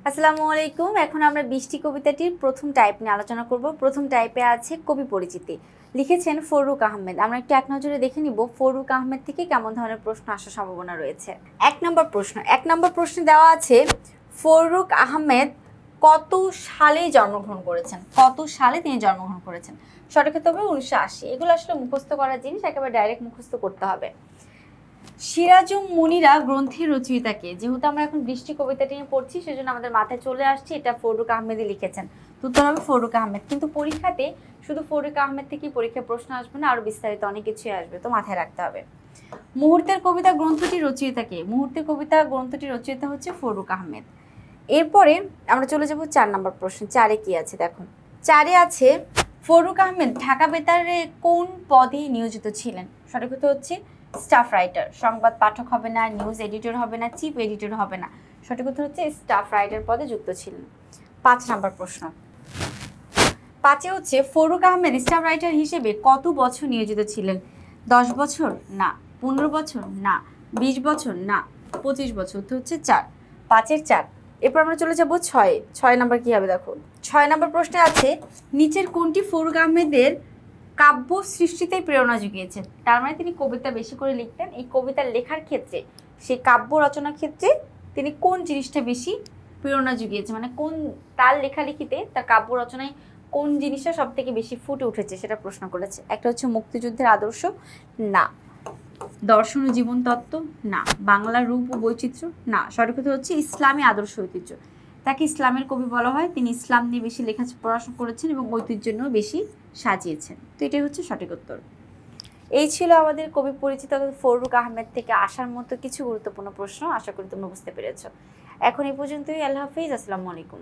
আসসালামু আলাইকুম। এখন আমরা বৃষ্টি কবিতাটির প্রথম টাইপ নিয়ে আলোচনা করব। প্রথম টাইপে আছে কবি পরিচিতি, লিখেছেন ফররুক আহমেদ। আমরা একটু এক নজরে দেখে নিব ফররুক আহমেদ থেকে কেমন ধরনের প্রশ্ন আসার সম্ভাবনা রয়েছে। এক নম্বর প্রশ্নে দেওয়া আছে ফররুক আহমেদ কত সালে জন্মগ্রহণ করেছেন। কত সালে তিনি জন্মগ্রহণ করেছেন? সঠিক উত্তর হবে 1980। এগুলো আসলে মুখস্থ করার জিনিস, একেবারে ডাইরেক্ট মুখস্থ করতে হবে। সিরাজুম মুনিরা গ্রন্থের রচয়িতাকে, যেহেতু আমরা এখন বৃষ্টি কবিতাটি নিয়ে পড়ছি সেজন্য আমাদের মাথায় চলে আসছে এটা ফররুক আহমেদই লিখেছেন। উত্তর হবে ফররুক আহমেদ। কিন্তু পরীক্ষাতে শুধু ফররুক আহমেদ থেকেই পরীক্ষায় প্রশ্ন আসবে না, আরো বিস্তারিত অনেক কিছুই আসবে, তো মাথায় রাখতে হবে। মুহূর্তের কবিতা গ্রন্থটির রচয়িতাকে, মুহূর্তের কবিতা গ্রন্থটির রচয়িতা হচ্ছে ফররুক আহমেদ। এরপরে আমরা চলে যাব 4 নম্বর প্রশ্ন। 4-এ কি আছে দেখুন। 4-এ আছে ফররুক আহমেদ ঢাকা বেতারে কোন পদে নিয়োজিত ছিলেন? সঠিক উত্তর হচ্ছে স্টাফ রাইটার। সংবাদ পাঠক হবে না, নিউজ এডিটর হবে না, চিফ এডিটর হবে না, সঠিক উত্তর হচ্ছে স্টাফ রাইটার পদে যুক্ত ছিলেন। 5 নম্বর প্রশ্ন। 5-এ হচ্ছে ফররুক আহমেদ স্টাফ রাইটার হিসেবে কত বছর নিয়োজিত ছিলেন? 10 বছর না, 15 বছর না, 20 বছর না, 25 বছর। উত্তর হচ্ছে 4। 5-এর 4। এরপর আমরা চলে যাব 6-এ। 6 নম্বর কি হবে দেখো। 6 নম্বর প্রশ্নে আছে নিচের কোনটি ফররুক আহমেদের কাব্য সৃষ্টিতে প্রেরণা জুগিয়েছেন? তার মানে তিনি কবিতা বেশি করে লিখতেন। এই কবিতা লেখার ক্ষেত্রে, সেই কাব্য রচনার ক্ষেত্রে তিনি কোন জিনিসটা বেশি প্রেরণা জুগিয়েছে, মানে কোন তার লেখালেখিতে, তার কাব্য রচনায় কোন জিনিসটা সব থেকে বেশি ফুটে উঠেছে সেটা প্রশ্ন করেছে। একটা হচ্ছে মুক্তিযুদ্ধের আদর্শ, না। দর্শন ও জীবন তত্ত্ব, না। বাংলার রূপ ও বৈচিত্র্য, না। সঠিক উত্তর হচ্ছে ইসলামী আদর্শ ঐতিহ্য। তাকে ইসলামের কবি বলা হয়। তিনি ইসলাম নিয়ে বেশি লেখা পড়াশোনা করেছেন এবং ঐতিহ্য নিয়েও বেশি সাজিয়েছেন। তো এটাই হচ্ছে সঠিক উত্তর। এই ছিল আমাদের কবি পরিচিত ফররুক আহমেদ থেকে আসার মতো কিছু গুরুত্বপূর্ণ প্রশ্ন। আশা করি তোমরা বুঝতে পেরেছো। এখন এই পর্যন্তই। আল্লাহ হাফিজ। আসসালামু আলাইকুম।